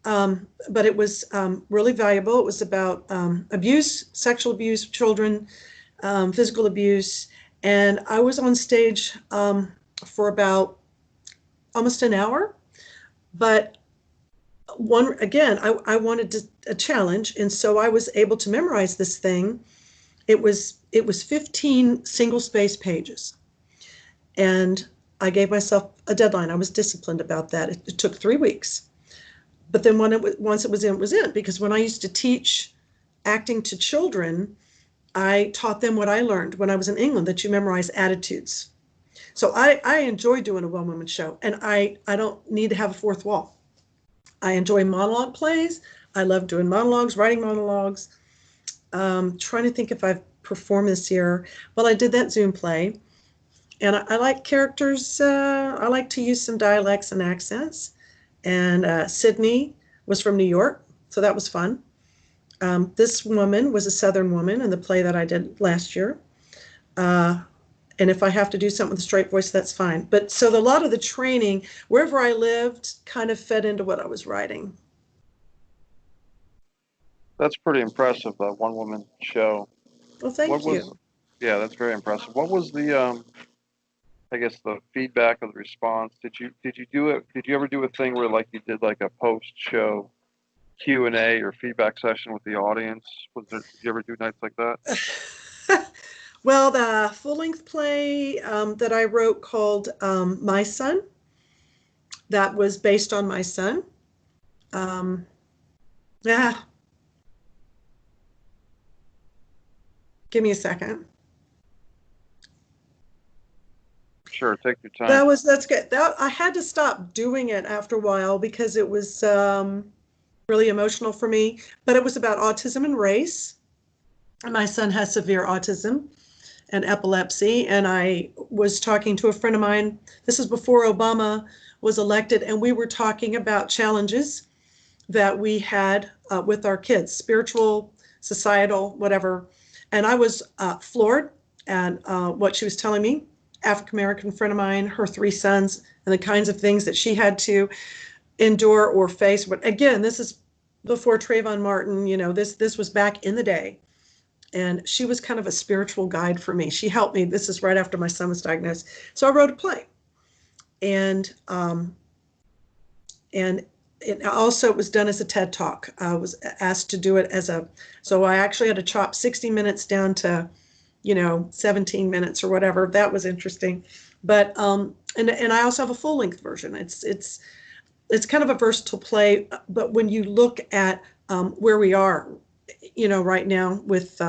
but it was really valuable. It was about abuse, sexual abuse of children, physical abuse. And I was on stage for about almost an hour. But I wanted a challenge. And so I was able to memorize this thing. It was 15 single space pages. And I gave myself a deadline. I was disciplined about that. It took 3 weeks. But then once it was in, it was in. Because when I used to teach acting to children, I taught them what I learned when I was in England, that you memorize attitudes. So I enjoy doing a one-woman show, and I don't need to have a fourth wall. I enjoy monologue plays. I love doing monologues, writing monologues. Trying to think if I've performed this year. Well, I did that Zoom play, and I like characters. I like to use some dialects and accents. And Sydney was from New York, so that was fun. This woman was a Southern woman in the play that I did last year. And if I have to do something with a straight voice, that's fine. But so a lot of the training, wherever I lived, kind of fed into what I was writing. That's pretty impressive, that one-woman show. Well, thank you. Yeah, that's very impressive. What was the, I guess, the feedback or the response? Did you do it? Did you ever do a thing where like you did like a post-show Q&A or feedback session with the audience? Did you ever do nights like that? Well, the full-length play that I wrote called My Son, that was based on my son. Yeah. Give me a second. Sure, take your time. That's good. I had to stop doing it after a while because it was really emotional for me. But it was about autism and race. And my son has severe autism and epilepsy. And I was talking to a friend of mine. This is before Obama was elected, and we were talking about challenges that we had with our kids, spiritual, societal, whatever. And I was floored at what she was telling me. African-American friend of mine, her 3 sons, and the kinds of things that she had to endure or face. But again, this is before Trayvon Martin, this was back in the day. And she was kind of a spiritual guide for me. She helped me. This is right after my son was diagnosed. So I wrote a play. And it also was done as a TED Talk. I was asked to do it so I actually had to chop 60 minutes down to 17 minutes or whatever. That was interesting. But and I also have a full-length version. It's kind of a versatile play, but when you look at where we are, right now with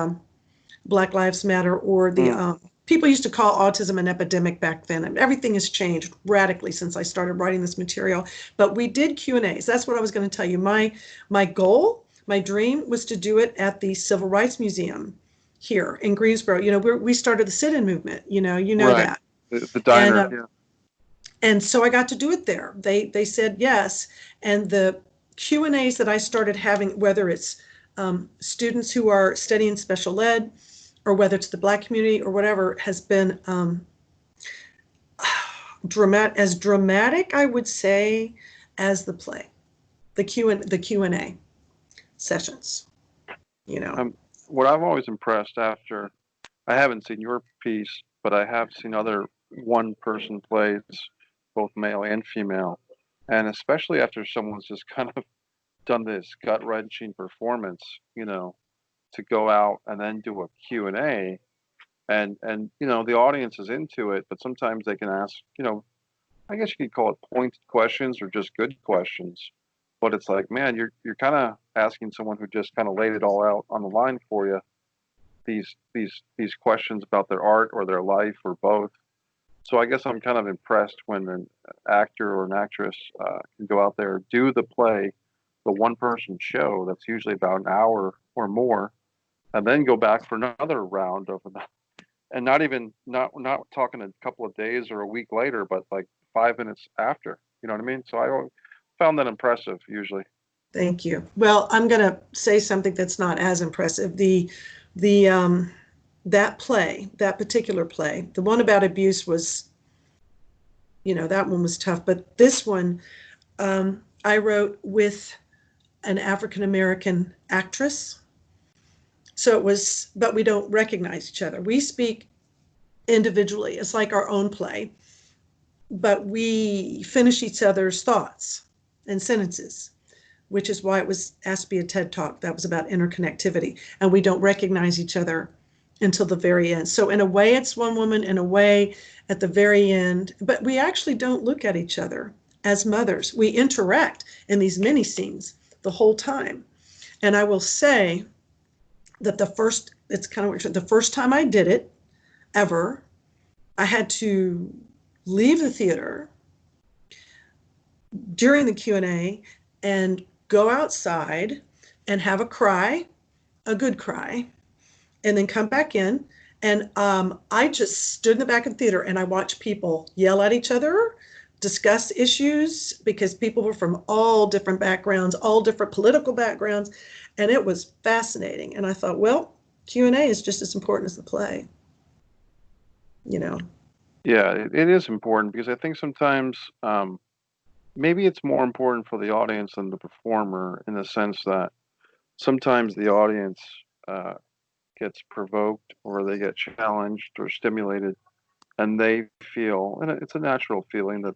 Black Lives Matter, or the people used to call autism an epidemic back then, and everything has changed radically since I started writing this material. But we did Q&As. That's what I was going to tell you. My goal, my dream was to do it at the Civil Rights Museum here in Greensboro. We started the sit-in movement, Right. that. The diner, yeah. And so I got to do it there. They said yes. And the Q&As that I started having, whether it's students who are studying special ed, or whether it's the Black community or whatever, has been dramatic, I would say, as the play, the Q&A sessions, What I've always impressed after, I haven't seen your piece, but I have seen other one-person plays, both male and female, and especially after someone's just kind of done this gut-wrenching performance, to go out and then do a Q&A, and the audience is into it, but sometimes they can ask, I guess you could call it pointed questions or just good questions. But it's like, man, you're kind of asking someone who just kind of laid it all out on the line for you, these questions about their art or their life or both. So I guess I'm kind of impressed when an actor or an actress can go out there, do the play, the one-person show that's usually about an hour or more, and then go back for another round of it. And not talking a couple of days or a week later, but like 5 minutes after. You know what I mean? So I found that impressive usually. Thank you. Well, I'm going to say something that's not as impressive. That particular play, the one about abuse was, that one was tough. But this one, I wrote with an African-American actress. So it was, but we don't recognize each other. We speak individually. It's like our own play, but we finish each other's thoughts and sentences, which is why it was asked to be a TED Talk. That was about interconnectivity, and we don't recognize each other until the very end. So in a way, it's one woman, in a way at the very end, but we actually don't look at each other. as mothers. We interact in these mini scenes the whole time. And I will say that it's kind of weird, the first time I did it ever, I had to leave the theater during the Q&A and go outside and have a cry, a good cry, and then come back in. And I just stood in the back of the theater and I watched people yell at each other, discuss issues, because people were from all different backgrounds, all different political backgrounds. And it was fascinating. And I thought, well, Q&A is just as important as the play, you know? Yeah, it is important because I think sometimes maybe it's more important for the audience than the performer, in the sense that sometimes the audience gets provoked or they get challenged or stimulated, and they feel, and it's a natural feeling, that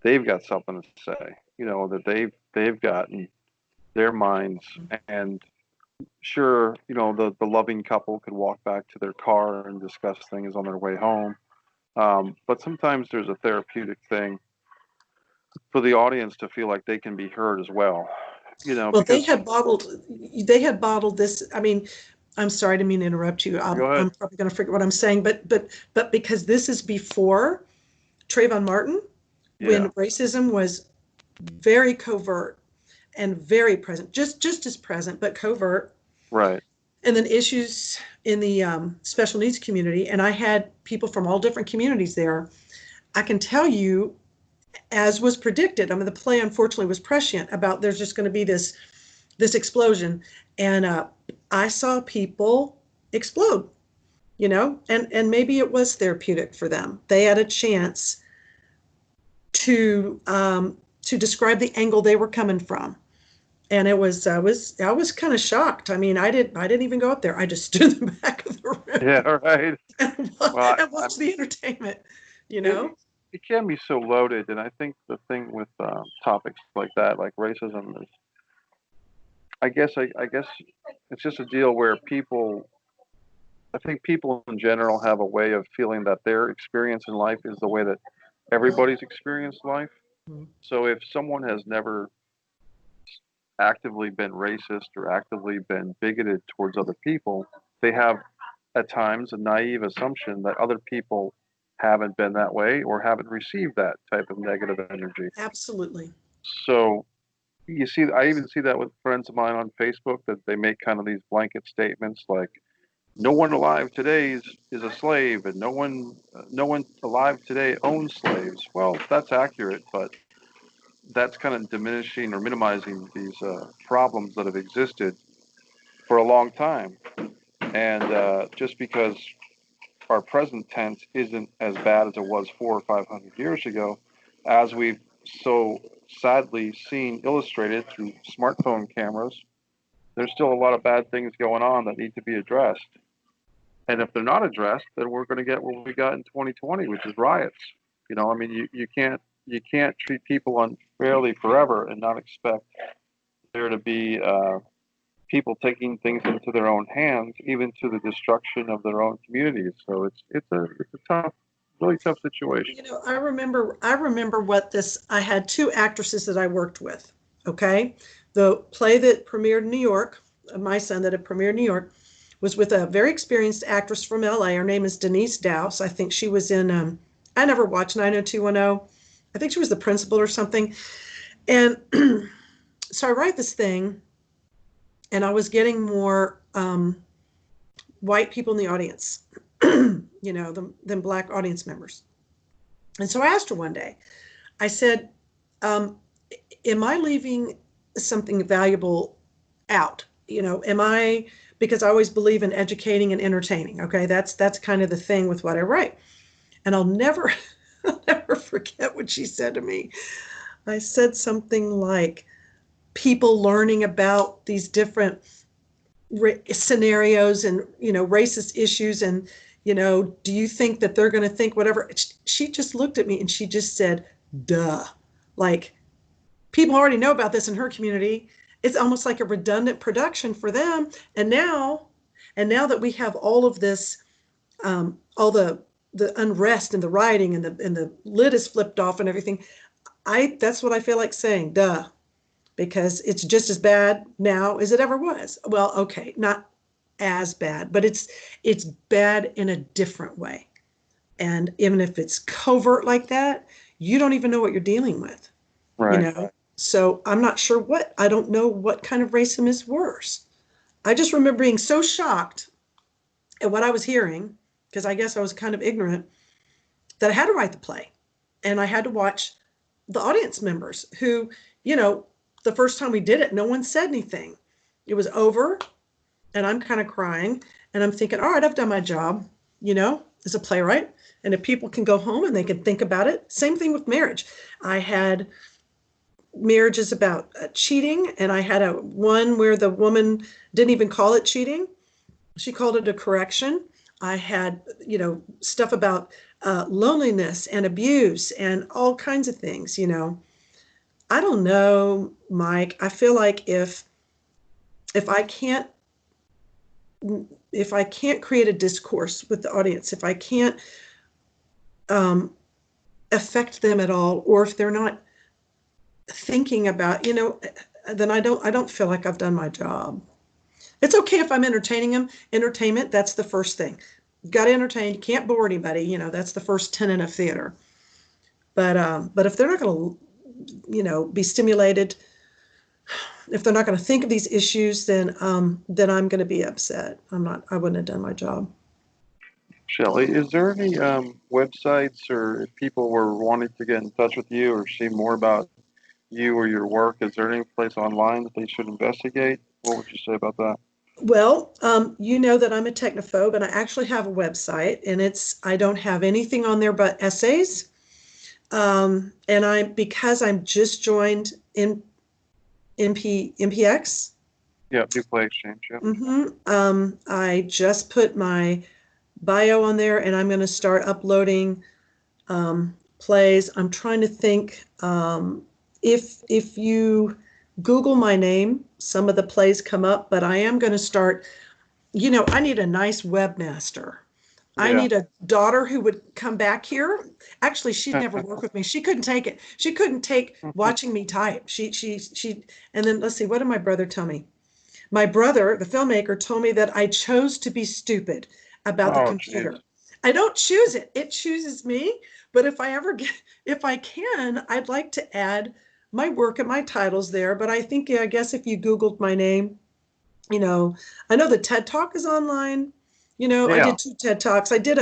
they've got something to say, that they've gotten their minds. And sure, the loving couple could walk back to their car and discuss things on their way home. But sometimes there's a therapeutic thing for the audience to feel like they can be heard as well. Well, Because they had bottled this. I mean, I'm sorry, I didn't mean to interrupt you. go ahead. I'm probably going to forget what I'm saying, but because this is before Trayvon Martin, when racism was very covert and very present, just as present, but covert. Right. And then issues in the special needs community. And I had people from all different communities there. I can tell you, as was predicted, I mean, the play unfortunately was prescient about there's just going to be this explosion. And I saw people explode, and maybe it was therapeutic for them. They had a chance to describe the angle they were coming from. And I was kind of shocked. I mean, I didn't even go up there. I just stood in the back of the room. Yeah, right. and watched the entertainment, It can be so loaded, and I think the thing with topics like that, like racism, is, I guess it's just a deal where I think people in general have a way of feeling that their experience in life is the way that everybody's experienced life. Mm-hmm. So if someone has never actively been racist or actively been bigoted towards other people, they have at times a naive assumption that other people haven't been that way or haven't received that type of negative energy. Absolutely. So I even see that with friends of mine on Facebook, that they make kind of these blanket statements like, no one alive today is a slave, and no one alive today owns slaves. Well, that's accurate, but that's kind of diminishing or minimizing these problems that have existed for a long time. And just because our present tense isn't as bad as it was 400 or 500 years ago, as we've so sadly seen illustrated through smartphone cameras, there's still a lot of bad things going on that need to be addressed. And if they're not addressed, then we're going to get what we got in 2020, which is riots. I mean, you can't treat people unfairly forever and not expect there to be people taking things into their own hands, even to the destruction of their own communities. So it's a tough, really tough situation. I remember I had two actresses that I worked with. Okay, the play that premiered in New York, my son that had premiered in New York, was with a very experienced actress from LA. Her name is Denise Dowse. I think she was in I never watched 90210. I think she was the principal or something. And so I write this thing, and I was getting more white people in the audience, than black audience members. And so I asked her one day, I said, am I leaving something valuable out? Because I always believe in educating and entertaining. Okay, that's kind of the thing with what I write. And I'll never forget what she said to me. I said something like, people learning about these different scenarios and, racist issues. And, do you think that they're going to think whatever? She just looked at me and she just said, duh. Like, people already know about this in her community. It's almost like a redundant production for them. And now that we have all of this, all the unrest and the rioting and the lid is flipped off and everything, That's what I feel like saying, duh, because it's just as bad now as it ever was. Well, okay, not as bad, but it's bad in a different way. And even if it's covert like that, you don't even know what you're dealing with, you Right. know? So I'm not sure I don't know what kind of racism is worse. I just remember being so shocked at what I was hearing, because I guess I was kind of ignorant, that I had to write the play. And I had to watch the audience members who, you know, the first time we did it, no one said anything. It was over, and I'm kind of crying, and I'm thinking, all right, I've done my job, as a playwright. And if people can go home and they can think about it, same thing with marriage. I had marriages about cheating, and I had one where the woman didn't even call it cheating. She called it a correction. I had, stuff about loneliness and abuse and all kinds of things, I don't know, Mike. I feel like if I can't create a discourse with the audience, if I can't affect them at all, or if they're not thinking about, then I don't feel like I've done my job. It's okay if I'm entertaining them. Entertainment, that's the first thing. You've got to entertain. You can't bore anybody. That's the first tenet of theater. But if they're not going to, be stimulated, if they're not going to think of these issues, then I'm going to be upset. I wouldn't have done my job. Shelley, is there any websites, or if people were wanting to get in touch with you or see more about you or your work, is there any place online that they should investigate? What would you say about that? Well, you know that I'm a technophobe, and I actually have a website, and I don't have anything on there but essays. And because I'm just joined in MPX. Yeah, New Play Exchange. Yeah. I just put my bio on there, and I'm going to start uploading plays. I'm trying to think, if you Google my name, some of the plays come up, but I am going to start, I need a nice webmaster. I need a daughter who would come back here. Actually, she'd never work with me. She couldn't take it. She couldn't take watching me type. And then let's see, what did my brother tell me? My brother, the filmmaker, told me that I chose to be stupid about the computer. Geez. I don't choose it. It chooses me. But if I can, I'd like to add my work and my titles there. But I guess if you Googled my name, I know the TED Talk is online. I did 2 TED Talks. I did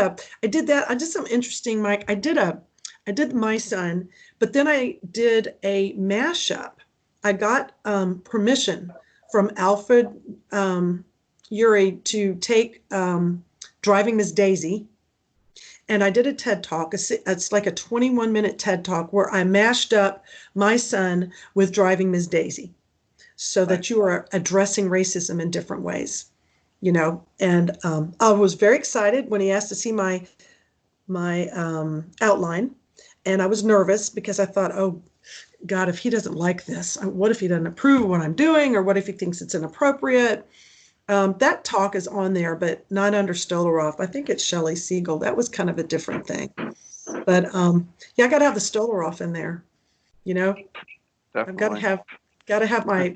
some interesting, Mike. I did My Son, but then I did a mashup. I got permission from Alfred Uri to take Driving Miss Daisy. And I did a TED Talk. It's like a 21-minute TED Talk where I mashed up My Son with Driving Miss Daisy, so that you are addressing racism in different ways. And I was very excited when he asked to see my outline, and I was nervous because I thought, oh God, if he doesn't like this, what if he doesn't approve of what I'm doing, or what if he thinks it's inappropriate? That talk is on there, but not under Stolaroff. I think it's Shelley Segal. That was kind of a different thing. But I got to have the Stolaroff in there. Definitely. I've got to have my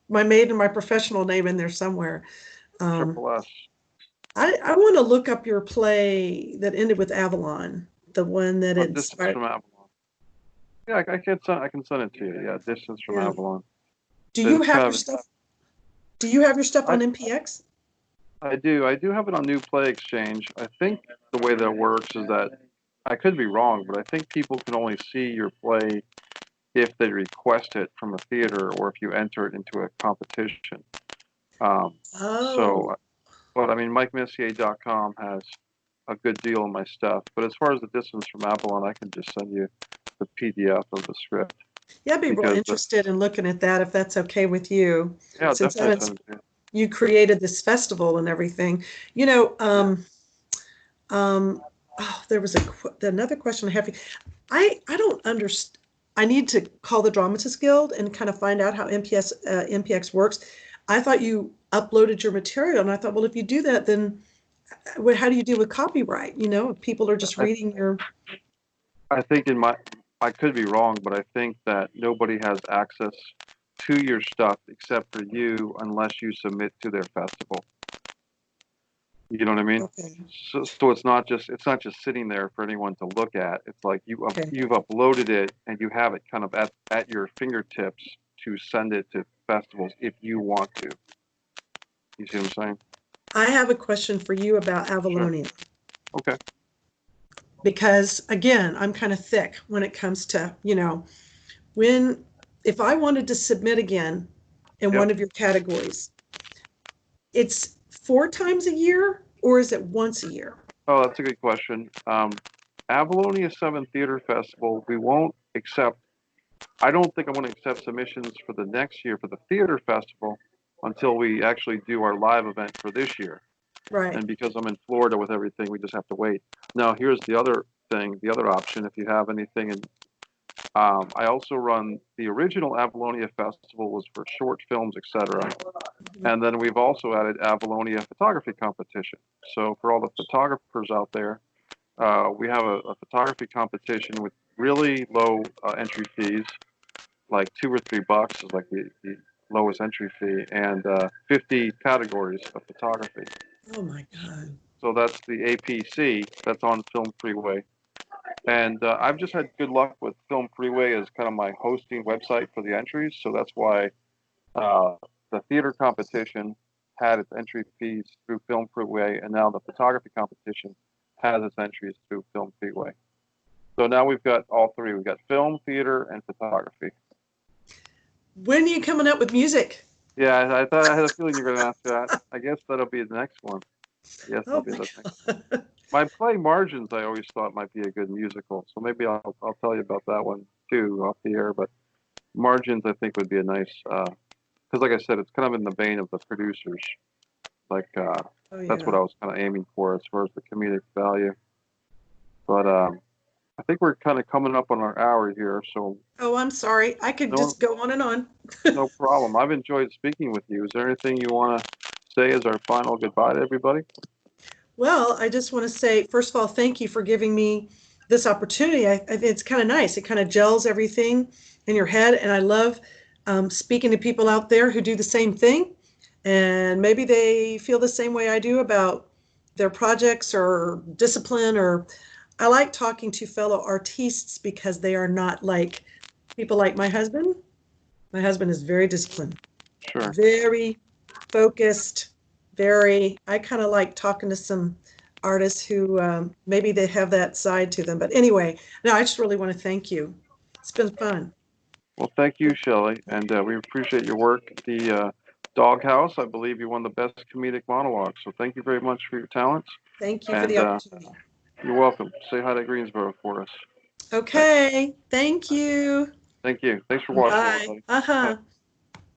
maiden and my professional name in there somewhere. Triple S. I want to look up your play that ended with Avalon, the one that Distance from Avalon. Yeah, I can send it to you. Yeah, Distance from Avalon. Do you have your stuff? Do you have your stuff on MPX? I do. I do have it on New Play Exchange. I think the way that works is that, I could be wrong, but I think people can only see your play if they request it from a theater, or if you enter it into a competition. So, but I mean, MikeMessier.com has a good deal of my stuff. But as far as the Distance from Avalon, I can just send you the PDF of the script. Yeah, I'd be real interested in looking at that, if that's okay with you. Yeah, since definitely. You created this festival and everything. There was another question I have. I don't understand. I need to call the Dramatists Guild and kind of find out how MPX works. I thought you uploaded your material, and I thought, well, if you do that, then how do you deal with copyright? If people are just reading your. I think I could be wrong, but I think that nobody has access to your stuff except for you unless you submit to their festival. You know what I mean? Okay. So it's not just sitting there for anyone to look at. It's like Okay. you've uploaded it and you have it kind of at your fingertips to send it to festivals if you want to. You see what I'm saying? I have a question for you about Avalonia. Sure. Okay. Because again, I'm kind of thick when it comes to, if I wanted to submit again in one of your categories, it's 4 times a year or is it once a year? Oh, that's a good question. Avalonia 7 Theater Festival, we won't accept, I don't think I want to accept submissions for the next year for the theater festival until we actually do our live event for this year. Right. And because I'm in Florida with everything, we just have to wait. Now, here's the other thing, the other option, if you have anything. And I also run the original Avalonia Festival was for short films, etc. And then we've also added Avalonia Photography Competition. So for all the photographers out there, we have a photography competition with really low entry fees, like $2 or $3 is like the lowest entry fee, and 50 categories of photography. Oh my God. So that's the APC, that's on Film Freeway. And I've just had good luck with Film Freeway as kind of my hosting website for the entries. So that's why the theater competition had its entry fees through Film Freeway, and now the photography competition has its entries through Film Freeway. So now we've got all three. We've got film, theater, and photography. When are you coming up with music? Yeah, I thought I had a feeling you were going to ask that. I guess that'll be the next one. Yes, that'll be the next one. My play Margins, I always thought might be a good musical, so maybe I'll tell you about that one too off the air. But Margins, I think, would be a nice, because like I said, it's kind of in the vein of the producers. Like that's what I was kind of aiming for as far as the comedic value. But I think we're kind of coming up on our hour here, so. Oh, I'm sorry. I could just go on and on. No problem. I've enjoyed speaking with you. Is there anything you want to say as our final goodbye to everybody? Well, I just want to say, first of all, thank you for giving me this opportunity. I think it's kind of nice. It kind of gels everything in your head. And I love speaking to people out there who do the same thing. And maybe they feel the same way I do about their projects or discipline. Or I like talking to fellow artists because they are not like people like my husband. My husband is very disciplined. Sure. Very focused. I kind of like talking to some artists who maybe they have that side to them. But anyway, no, I just really want to thank you. It's been fun. Well, thank you, Shelley, and we appreciate your work. The Doghouse, I believe you won the best comedic monologue, so thank you very much for your talents. Thank you for the opportunity. You're welcome. Say hi to Greensboro for us. Okay, thank you. Thank you. Thanks for watching, everybody. Bye.